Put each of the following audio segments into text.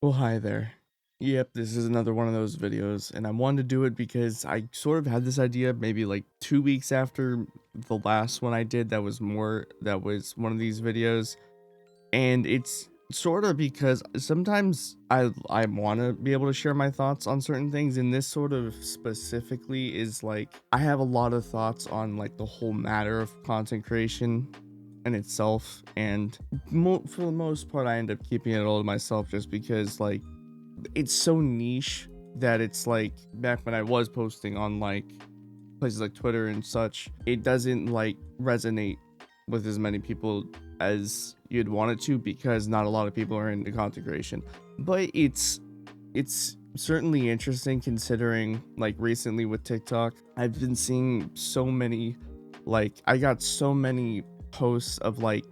Well, hi there. Yep, this is another one of those videos, and I wanted to do it because I sort of had this idea maybe like 2 weeks after the last one I did that was one of these videos. And it's sort of because sometimes I want to be able to share my thoughts on certain things, and this sort of specifically is like I have a lot of thoughts on like the whole matter of content creation in itself, and for the most part I end up keeping it all to myself just because like it's so niche that it's like back when I was posting on like places like Twitter and such, it doesn't like resonate with as many people as you'd want it to because not a lot of people are into content creation. But it's certainly interesting considering like recently with TikTok, I've been seeing so many like I got so many posts of like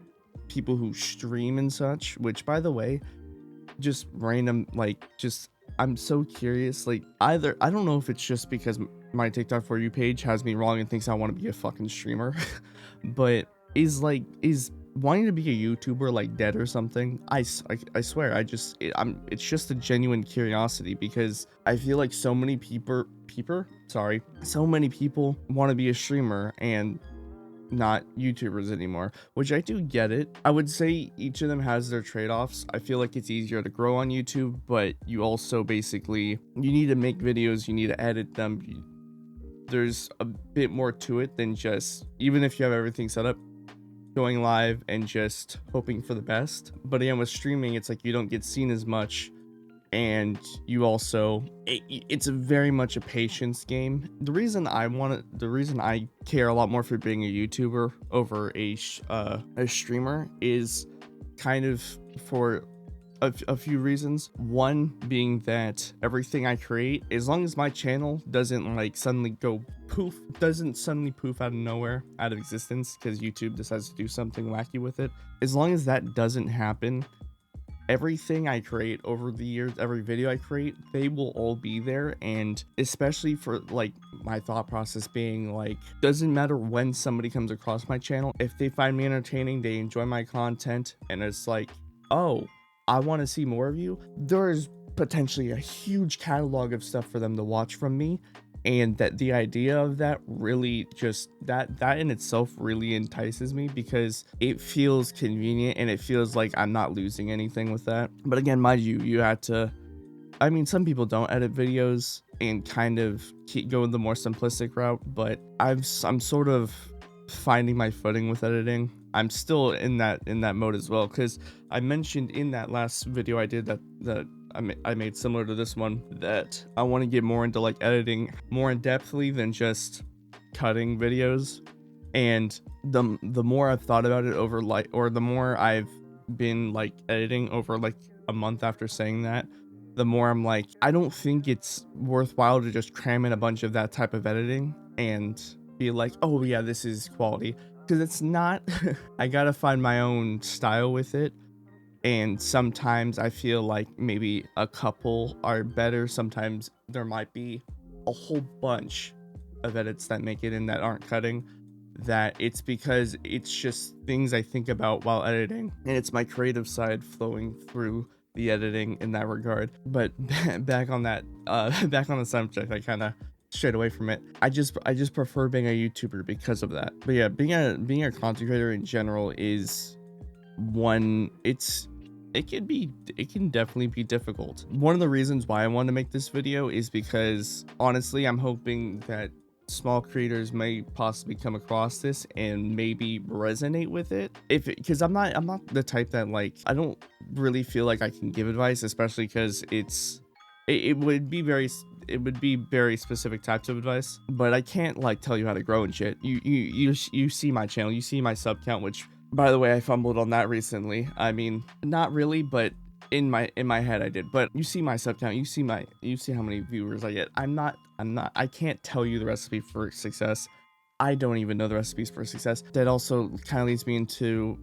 people who stream and such, which by the way, just random like just I'm so curious like either I don't know if it's just because my TikTok for you page has me wrong and thinks I want to be a fucking streamer, but is wanting to be a YouTuber like dead or something? I swear it's just a genuine curiosity because I feel like so many so many people want to be a streamer and not YouTubers anymore, which I do get it. I would say each of them has their trade-offs. I feel like it's easier to grow on YouTube, but you also basically you need to make videos, you need to edit them. There's a bit more to it than just even if you have everything set up, going live and just hoping for the best. But again, with streaming, it's like you don't get seen as much and you also it's a very much a patience game. The reason I care a lot more for being a YouTuber over a streamer is kind of for a few reasons. One being that everything I create, as long as my channel doesn't like suddenly go poof, doesn't suddenly poof out of nowhere, out of existence, because YouTube decides to do something wacky with it, as long as that doesn't happen, everything I create over the years, every video I create, they will all be there. And especially for like my thought process being like, doesn't matter when somebody comes across my channel, if they find me entertaining, they enjoy my content, and it's like, oh, I want to see more of you, there's potentially a huge catalog of stuff for them to watch from me. And that the idea of that really just that in itself really entices me because it feels convenient and it feels like I'm not losing anything with that. But again, mind you, you had to, I mean, some people don't edit videos and kind of keep going the more simplistic route, but I'm sort of finding my footing with editing. I'm still in that mode as well because I mentioned in that last video I did that I made similar to this one that I want to get more into like editing more in depthly than just cutting videos. And the more I've thought about it over like, or the more I've been like editing over like a month after saying that, the more I'm like, I don't think it's worthwhile to just cram in a bunch of that type of editing and be like, oh yeah, this is quality. Because it's not. I gotta find my own style with it. And sometimes I feel like maybe a couple are better. Sometimes there might be a whole bunch of edits that make it in that aren't cutting. That it's because it's just things I think about while editing, and it's my creative side flowing through the editing in that regard. But back on that, back on the subject, I kind of strayed away from it. I just prefer being a YouTuber because of that. But yeah, being a content creator in general is one. It can definitely be difficult. One of the reasons why I want to make this video is because honestly, I'm hoping that small creators may possibly come across this and maybe resonate with it. If because I'm not the type that like I don't really feel like I can give advice, especially because it would be very specific types of advice, but I can't like tell you how to grow and shit. You see my channel, you see my sub count, which by the way I fumbled on that recently. I mean, not really, but in my head I did. But you see my sub count, you see how many viewers I get. I can't tell you the recipe for success. I don't even know the recipes for success. That also kind of leads me into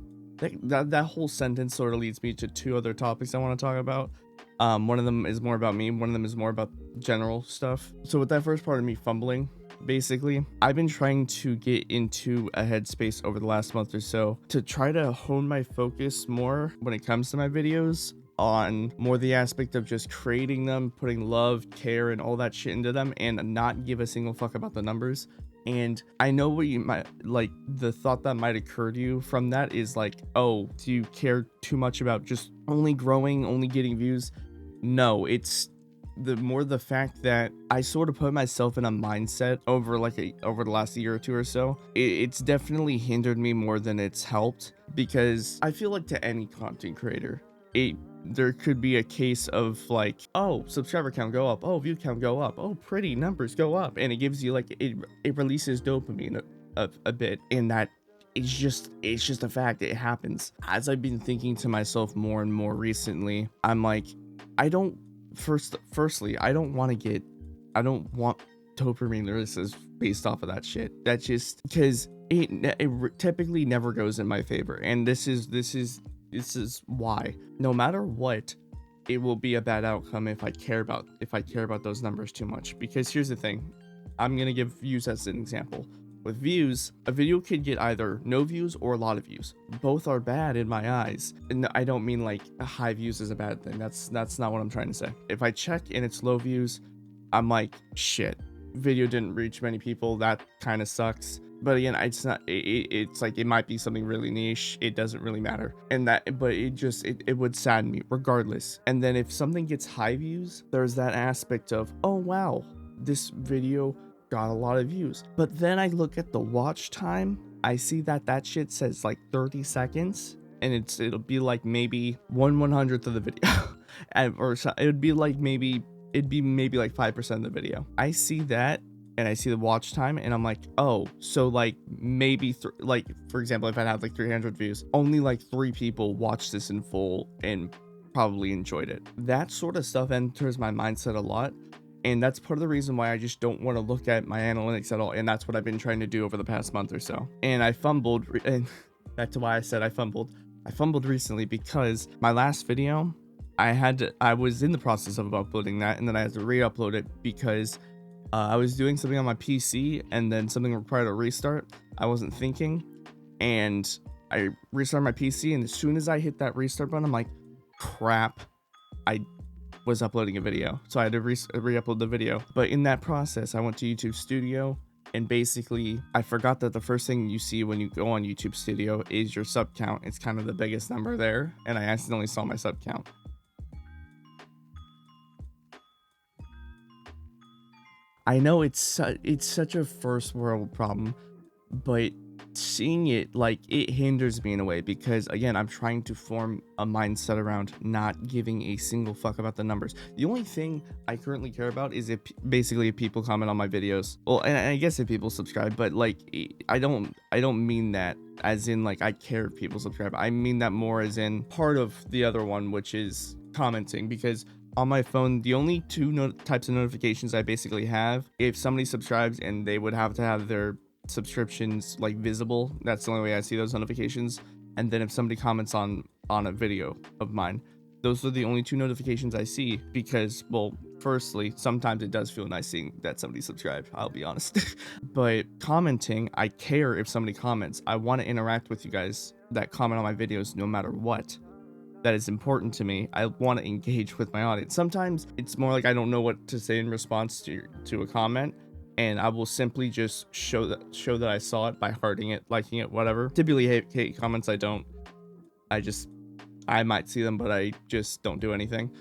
that whole sentence sort of leads me to two other topics I want to talk about. One of them is more about me, one of them is more about general stuff. So with that first part of me fumbling, basically, I've been trying to get into a headspace over the last month or so to try to hone my focus more when it comes to my videos on more the aspect of just creating them, putting love, care, and all that shit into them, and not give a single fuck about the numbers. And I know what you might like, the thought that might occur to you from that is like, oh, do you care too much about just only growing, only getting views? No, it's the fact that I sort of put myself in a mindset over over the last year or two or so. It's definitely hindered me more than it's helped, because I feel like to any content creator, there could be a case of like, oh, subscriber count go up, oh, view count go up, oh, pretty numbers go up, and it gives you like it releases dopamine a bit, and that it's just a fact. It happens. As I've been thinking to myself more and more recently, I'm like, I don't firstly, I don't want dopamine releases based off of that shit. That's just because it typically never goes in my favor, and this is why. No matter what, it will be a bad outcome if I care about those numbers too much. Because here's the thing, I'm gonna give views as an example. With views, a video could get either no views or a lot of views. Both are bad in my eyes. And I don't mean like high views is a bad thing. That's not what I'm trying to say. If I check and it's low views, I'm like, shit, video didn't reach many people. That kind of sucks. But again, it's not, it's like, it might be something really niche. It doesn't really matter. But it would sadden me regardless. And then if something gets high views, there's that aspect of, oh wow, this video got a lot of views. But then I look at the watch time, I see that shit says like 30 seconds, and it'll be like maybe 1/100th of the video. Or so, it'd be maybe like 5% of the video. I see that, and I see the watch time, and I'm like, oh, so like maybe like, for example, if I had like 300 views, only like 3 people watched this in full and probably enjoyed it. That sort of stuff enters my mindset a lot. And that's part of the reason why I just don't want to look at my analytics at all. And that's what I've been trying to do over the past month or so. And I fumbled, and back to why I said I fumbled. I fumbled recently because my last video, I was in the process of uploading that, and then I had to re-upload it because I was doing something on my PC, and then something required a restart. I wasn't thinking, and I restarted my PC, and as soon as I hit that restart button, I'm like, crap, I was uploading a video, so I had to re-upload the video. But in that process, I went to YouTube Studio, and basically I forgot that the first thing you see when you go on YouTube Studio is your sub count. It's kind of the biggest number there, and I accidentally saw my sub count. I know it's such a first world problem, but seeing it, like, it hinders me in a way, because again, I'm trying to form a mindset around not giving a single fuck about the numbers. The only thing I currently care about is basically if people comment on my videos. Well, and I guess if people subscribe, but like, I don't mean that as in like I care if people subscribe. I mean that more as in part of the other one, which is commenting, because on my phone, the only two types of notifications I basically have, if somebody subscribes and they would have to have their subscriptions like visible, that's the only way I see those notifications. And then if somebody comments on a video of mine, those are the only two notifications I see, because, well, firstly, sometimes it does feel nice seeing that somebody subscribed, I'll be honest. But commenting, I care if somebody comments. I want to interact with you guys that comment on my videos no matter what. That is important to me. I want to engage with my audience. Sometimes it's more like I don't know what to say in response to a comment, and I will simply just show that I saw it by hearting it, liking it, whatever. Typically hate comments I don't. I might see them, but I just don't do anything.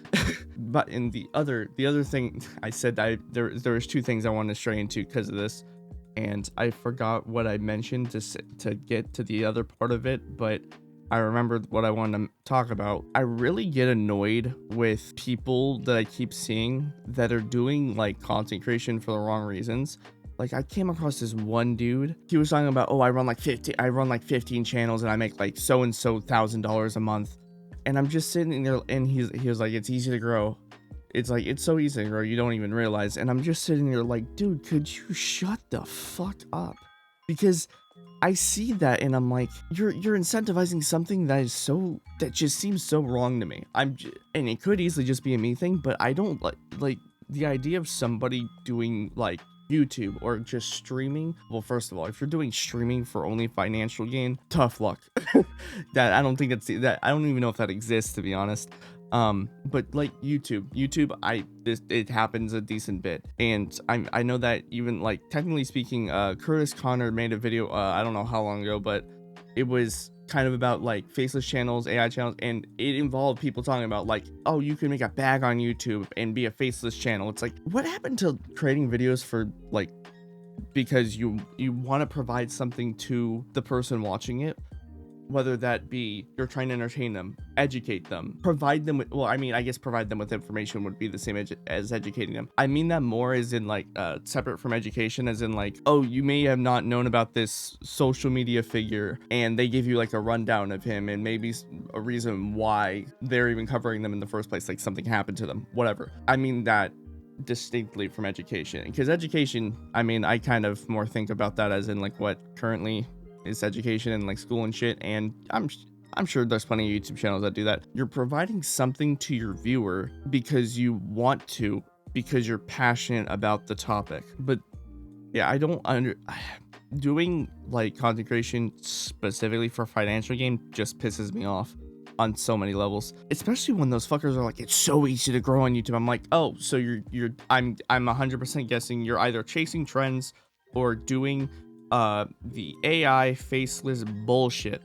But in the other thing I said, there was two things I wanted to stray into because of this, and I forgot what I mentioned to get to the other part of it, but I remembered what I wanted to talk about. I really get annoyed with people that I keep seeing that are doing like content creation for the wrong reasons. Like, I came across this one dude. He was talking about, oh, I run like 15 channels and I make like so and so $1,000 a month. And I'm just sitting there, and he was like, it's easy to grow. It's like, it's so easy to grow, you don't even realize. And I'm just sitting there like, dude, could you shut the fuck up? Because I see that and I'm like, you're incentivizing something that just seems so wrong to me. And it could easily just be a me thing, but I don't like the idea of somebody doing like YouTube or just streaming. Well, first of all, if you're doing streaming for only financial gain, tough luck. I don't even know if that exists, to be honest. But like YouTube, it happens a decent bit, and I know that even like technically speaking, Curtis Connor made a video, I don't know how long ago, but it was kind of about like faceless channels, AI channels, and it involved people talking about like, oh, you can make a bag on YouTube and be a faceless channel. It's like, what happened to creating videos for like, because you want to provide something to the person watching it, whether that be you're trying to entertain them, educate them, provide them with, well, I mean, I guess provide them with information would be the same as educating them. I mean that more as in like separate from education, as in like, oh, you may have not known about this social media figure, and they give you like a rundown of him and maybe a reason why they're even covering them in the first place, like something happened to them, whatever. I mean that distinctly from education, because education, I mean, I kind of more think about that as in like what currently is education and like school and shit, and I'm sure there's plenty of YouTube channels that do that. You're providing something to your viewer because you want to, because you're passionate about the topic. But yeah, I don't doing like content creation specifically for financial gain just pisses me off on so many levels, especially when those fuckers are like, it's so easy to grow on YouTube. I'm like, oh, so I'm 100% guessing you're either chasing trends or doing the AI faceless bullshit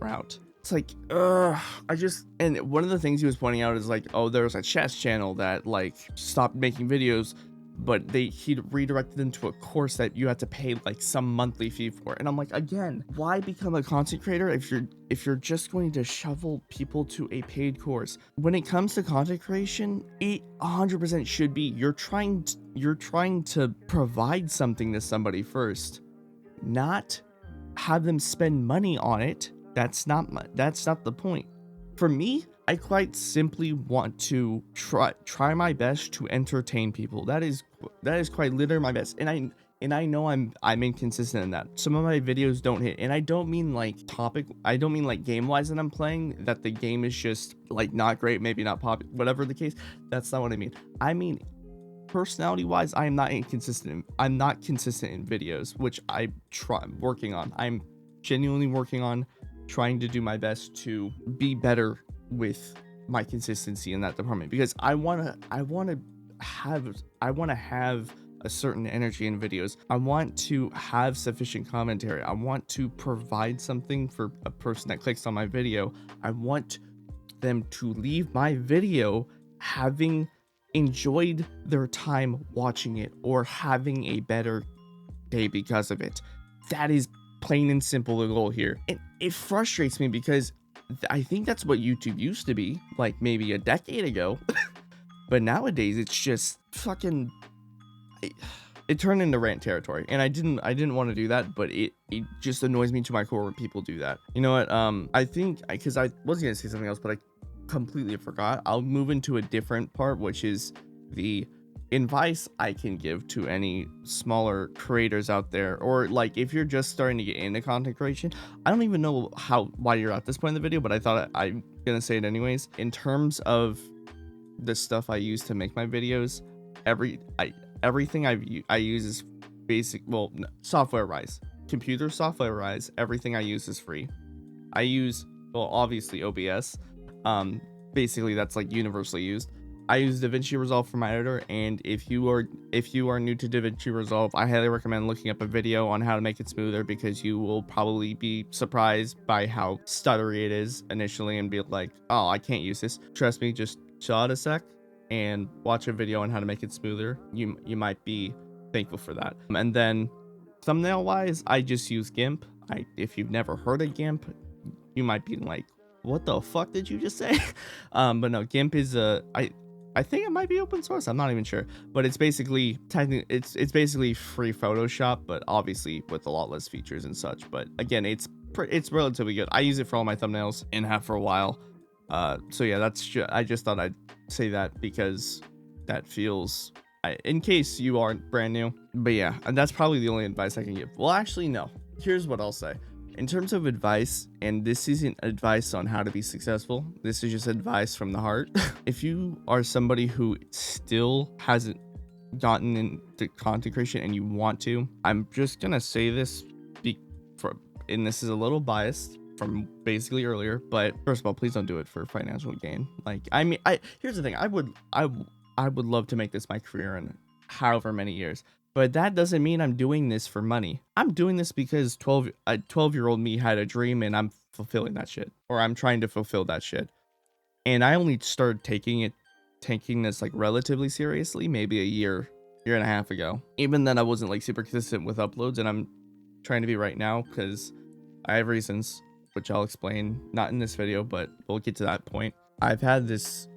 route. It's like, and one of the things he was pointing out is like, oh, there's a chess channel that like stopped making videos, but he redirected them to a course that you had to pay like some monthly fee for. And I'm like, again, why become a content creator if you're just going to shovel people to a paid course? When it comes to content creation, it 100% should be you're trying to provide something to somebody first, not have them spend money on it. That's not the point. For me, I quite simply want to try my best to entertain people. That is quite literally my best. And I know I'm inconsistent in that. Some of my videos don't hit, and I don't mean like I don't mean like game wise that I'm playing, that the game is just like not great, maybe not pop, whatever the case. That's not what I mean. I mean personality wise, I am not inconsistent. I'm not consistent in videos, which I'm working on. I'm genuinely working on trying to do my best to be better with my consistency in that department, because I want to have a certain energy in videos. I want to have sufficient commentary. I want to provide something for a person that clicks on my video. I want them to leave my video having enjoyed their time watching it or having a better day because of it. That is plain and simple the goal here. And it frustrates me because I think that's what YouTube used to be, like maybe a decade ago. But nowadays it's just fucking it turned into rant territory, and I didn't want to do that, but it just annoys me to my core when people do that. You know what? I think because I was gonna say something else, but I completely forgot. I'll move into a different part, which is the advice I can give to any smaller creators out there, or like if you're just starting to get into content creation. I don't even know why you're at this point in the video, but I thought I'm gonna say it anyways. In terms of the stuff I use to make my videos, everything I use is basic, well, no, software wise, computer software wise, everything I use is free. I use, well, obviously OBS, basically that's like universally used. I use DaVinci Resolve for my editor, and if you are new to DaVinci Resolve, I highly recommend looking up a video on how to make it smoother, because you will probably be surprised by how stuttery it is initially and be like, oh, I can't use this. Trust me, just chill out a sec and watch a video on how to make it smoother. You might be thankful for that. And then thumbnail wise, I just use GIMP. If you've never heard of GIMP, you might be like, what the fuck did you just say? But no, GIMP is I think it might be open source. I'm not even sure, but it's basically it's basically free Photoshop, but obviously with a lot less features and such. But again, it's relatively good. I use it for all my thumbnails and have for a while. So yeah, I just thought I'd say that because that feels, in case you aren't brand new. But yeah, and that's probably the only advice I can give. Well, actually, no. Here's what I'll say. In terms of advice, and this isn't advice on how to be successful, this is just advice from the heart. If you are somebody who still hasn't gotten into content creation and you want to, I'm just gonna say this, and this is a little biased, from basically earlier. But first of all, please don't do it for financial gain. Like, I mean, here's the thing. I would love to make this my career in however many years. But that doesn't mean I'm doing this for money. I'm doing this because 12-year-old me had a dream and I'm fulfilling that shit. Or I'm trying to fulfill that shit. And I only started taking this like relatively seriously maybe a year and a half ago. Even then I wasn't like super consistent with uploads, and I'm trying to be right now because I have reasons, which I'll explain not in this video, but we'll get to that point. I've had this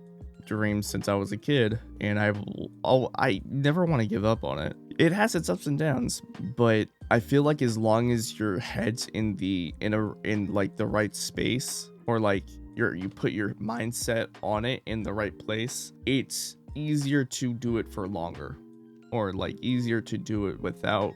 dream since I was a kid, and I never want to give up on it. It has its ups and downs, but I feel like as long as your head's in like the right space, or like you put your mindset on it in the right place, it's easier to do it for longer, or like easier to do it without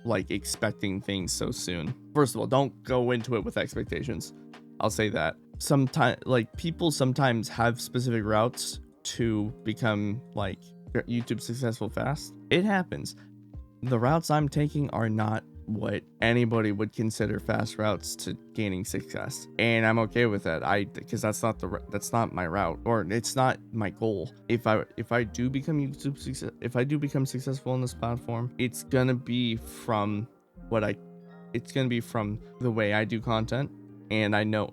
like expecting things so soon. First of all, don't go into it with expectations. I'll say that. Sometimes like people sometimes have specific routes to become like YouTube successful fast. It happens. The routes I'm taking are not what anybody would consider fast routes to gaining success, and I'm okay with that. Because that's not my route, or it's not my goal. If I do become successful on this platform, it's gonna be from the way I do content. And I know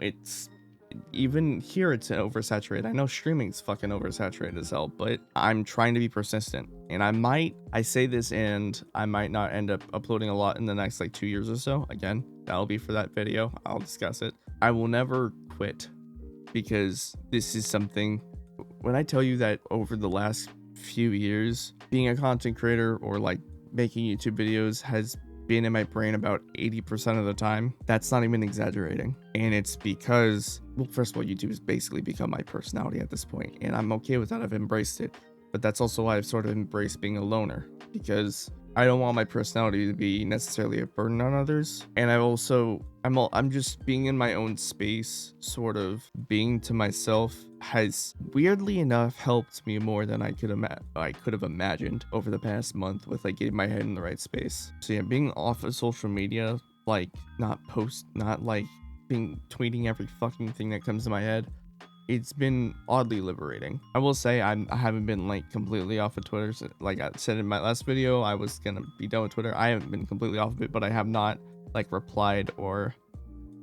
even here it's oversaturated. I know streaming's fucking oversaturated as hell, but I'm trying to be persistent. And I say this and I might not end up uploading a lot in the next like 2 years or so. Again, that'll be for that video. I'll discuss it. I will never quit, because this is something, when I tell you that over the last few years, being a content creator or like making YouTube videos has been in my brain about 80% of the time, that's not even exaggerating. And it's because, well, first of all, YouTube has basically become my personality at this point, and I'm okay with that. I've embraced it. But that's also why I've sort of embraced being a loner, because I don't want my personality to be necessarily a burden on others. And I'm just being in my own space, sort of being to myself, has weirdly enough helped me more than I could have imagined over the past month, with like getting my head in the right space. So yeah, being off of social media, like not like being tweeting every fucking thing that comes to my head, it's been oddly liberating. I will say I haven't been like completely off of Twitter. So, like I said in my last video, I was gonna be done with Twitter. I haven't been completely off of it, but I have not like replied or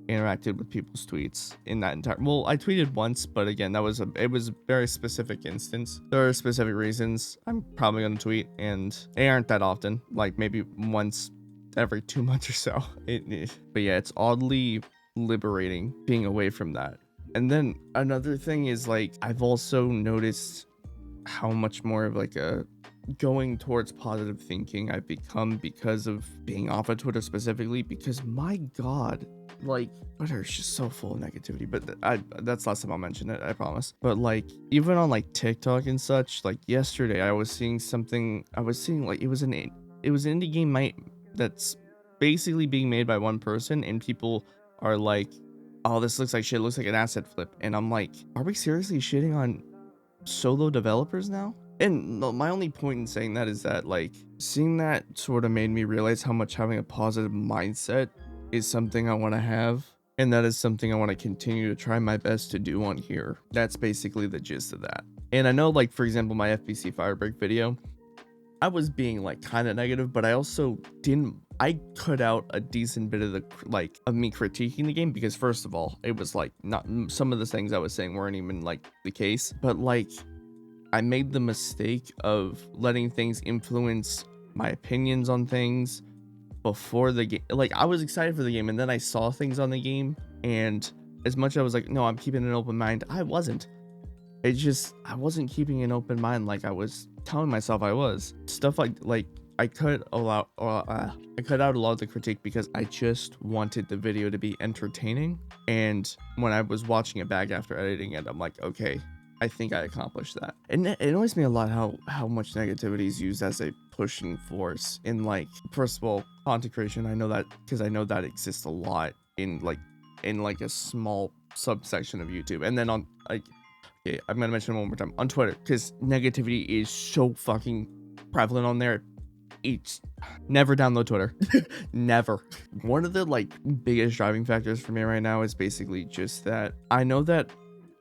interacted with people's tweets in that entire. Well, I tweeted once, but again, it was a very specific instance. There are specific reasons I'm probably gonna tweet, and they aren't that often. Like maybe once every 2 months or so. But yeah, it's oddly liberating being away from that. And then another thing is, like, I've also noticed how much more of like a going towards positive thinking I've become because of being off of Twitter specifically, because my God, like Twitter is just so full of negativity. But that's last time I'll mention it, I promise. But like even on like TikTok and such, like yesterday I was seeing like it was an indie game that's basically being made by one person, and people are like, oh, this looks like shit, looks like an asset flip. And I'm like, are we seriously shitting on solo developers now? And my only point in saying that is that, like, seeing that sort of made me realize how much having a positive mindset is something I want to have, and that is something I want to continue to try my best to do on here. That's basically the gist of that. And I know, like, for example, my FBC Firebreak video, I was being like kind of negative, but I also I cut out a decent bit of of me critiquing the game, because first of all, it was like not some of the things I was saying weren't even like the case, but like I made the mistake of letting things influence my opinions on things before the game. Like I was excited for the game, and then I saw things on the game, and as much as I was like, no, I'm keeping an open mind, I wasn't. I wasn't keeping an open mind like I was telling myself I was. Stuff like I cut out a lot of the critique because I just wanted the video to be entertaining. And when I was watching it back after editing it, I'm like, okay, I think I accomplished that. And it annoys me a lot how much negativity is used as a pushing force in, like, first of all, content creation. I know that because I know that exists a lot in a small subsection of YouTube, and then on like. Okay, I'm gonna mention it one more time on Twitter, because negativity is so fucking prevalent on there. It's never download Twitter. Never. One of the like biggest driving factors for me right now is basically just that I know that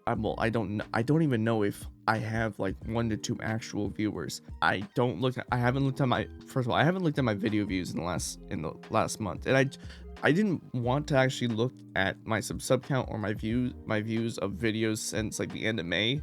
I don't even know if I have like 1 to 2 actual viewers. I haven't looked at my, first of all, I haven't looked at my video views in the last month. And I didn't want to actually look at my sub count or my views of videos since like the end of May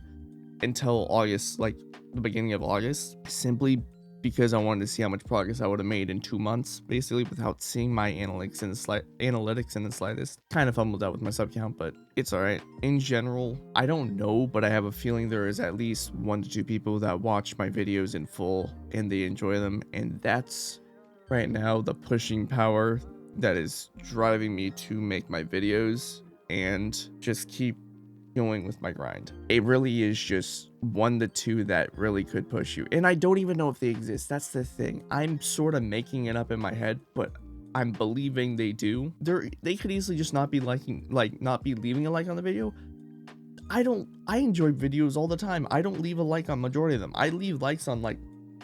until August, like the beginning of August, simply because I wanted to see how much progress I would have made in 2 months, basically, without seeing my analytics in the slightest. Kind of fumbled out with my sub count, but it's all right. In general, I don't know, but I have a feeling there is at least 1 to 2 people that watch my videos in full and they enjoy them, and that's right now the pushing power that is driving me to make my videos and just keep going with my grind. It really is just 1 to 2 that really could push you, and I don't even know if they exist. That's the thing. I'm sort of making it up in my head, but I'm believing they do. They could easily just not be not be leaving a like on the video. I enjoy videos all the time. I don't leave a like on majority of them. I leave likes on like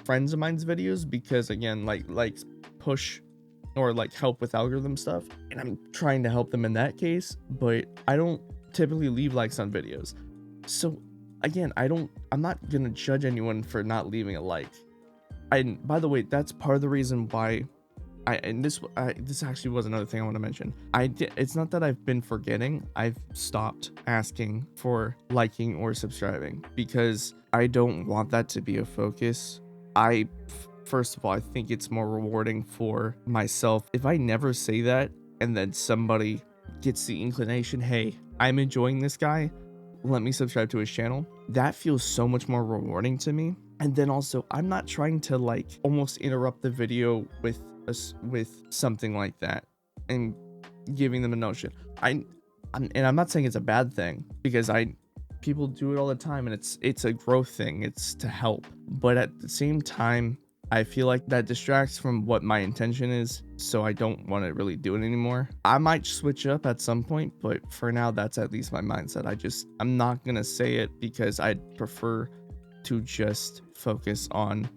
friends of mine's videos because, again, likes push or like help with algorithm stuff, and I'm trying to help them in that case, but I don't typically leave likes on videos. So again, I'm not gonna judge anyone for not leaving a like. And by the way, that's part of the reason why this actually was another thing I want to mention. It's not that I've been forgetting. I've stopped asking for liking or subscribing because I don't want that to be a focus. First of all, I think it's more rewarding for myself if I never say that and then somebody gets the inclination, hey, I'm enjoying this guy, let me subscribe to his channel. That feels so much more rewarding to me. And then also, I'm not trying to like almost interrupt the video with something like that and giving them a notion. I'm not saying it's a bad thing, because people do it all the time, and it's a growth thing. It's to help. But at the same time, I feel like that distracts from what my intention is, so I don't want to really do it anymore. I might switch up at some point, but for now, that's at least my mindset. I'm not gonna say it because I'd prefer to just focus on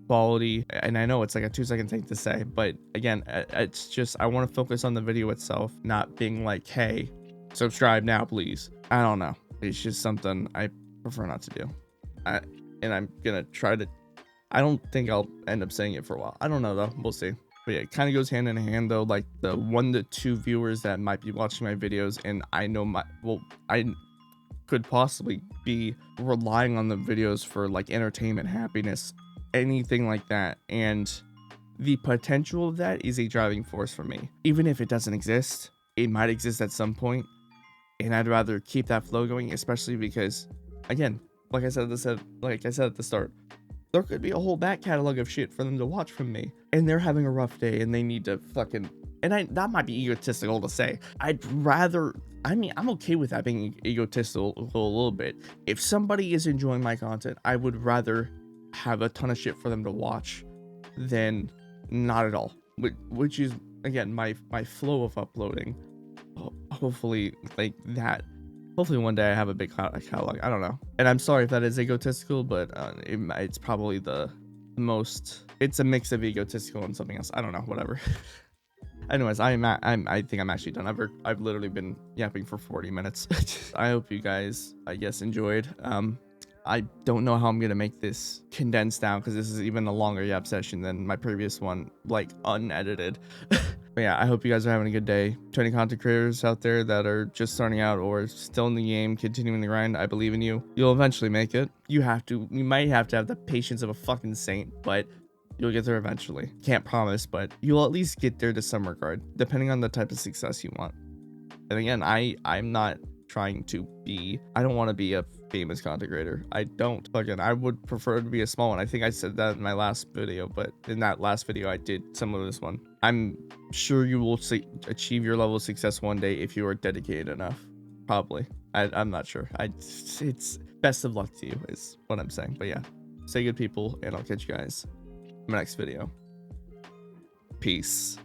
quality. And I know it's like a 2-second thing to say, but again, it's just I want to focus on the video itself, not being like, hey, subscribe now, please. I don't know. It's just something I prefer not to do. And I'm gonna try to. I don't think I'll end up saying it for a while. I don't know though. We'll see. But yeah, it kind of goes hand in hand though. Like the 1 to 2 viewers that might be watching my videos, and I know I could possibly be relying on the videos for like entertainment, happiness, anything like that. And the potential of that is a driving force for me. Even if it doesn't exist, it might exist at some point, and I'd rather keep that flow going, especially because, again, like I said at the start, there could be a whole back catalog of shit for them to watch from me, and they're having a rough day and they need to fucking, that might be egotistical to say. I'm okay with that being egotistical a little bit. If somebody is enjoying my content, I would rather have a ton of shit for them to watch than not at all, which is, again, my flow of uploading. Hopefully like that. Hopefully one day I have a big catalog. I don't know. And I'm sorry if that is egotistical, but it's probably the most. It's a mix of egotistical and something else. I don't know. Whatever. Anyways, I think I'm actually done. I've literally been yapping for 40 minutes. I hope you guys, I guess, enjoyed. I don't know how I'm gonna make this condensed down, because this is even a longer yap session than my previous one, like unedited. But yeah, I hope you guys are having a good day. To any content creators out there that are just starting out or still in the game, continuing the grind, I believe in you. You'll eventually make it. You might have to have the patience of a fucking saint, but you'll get there eventually. Can't promise, but you'll at least get there to some regard, depending on the type of success you want. And again, I'm not trying to be, I don't want to be a famous content creator. I don't. Again, I would prefer to be a small one. I think I said that in my last video, but in that last video I did similar to this one. I'm sure you will achieve your level of success one day if you are dedicated enough. Probably. I'm not sure. It's best of luck to you is what I'm saying. But yeah, stay good, people, and I'll catch you guys in my next video. Peace.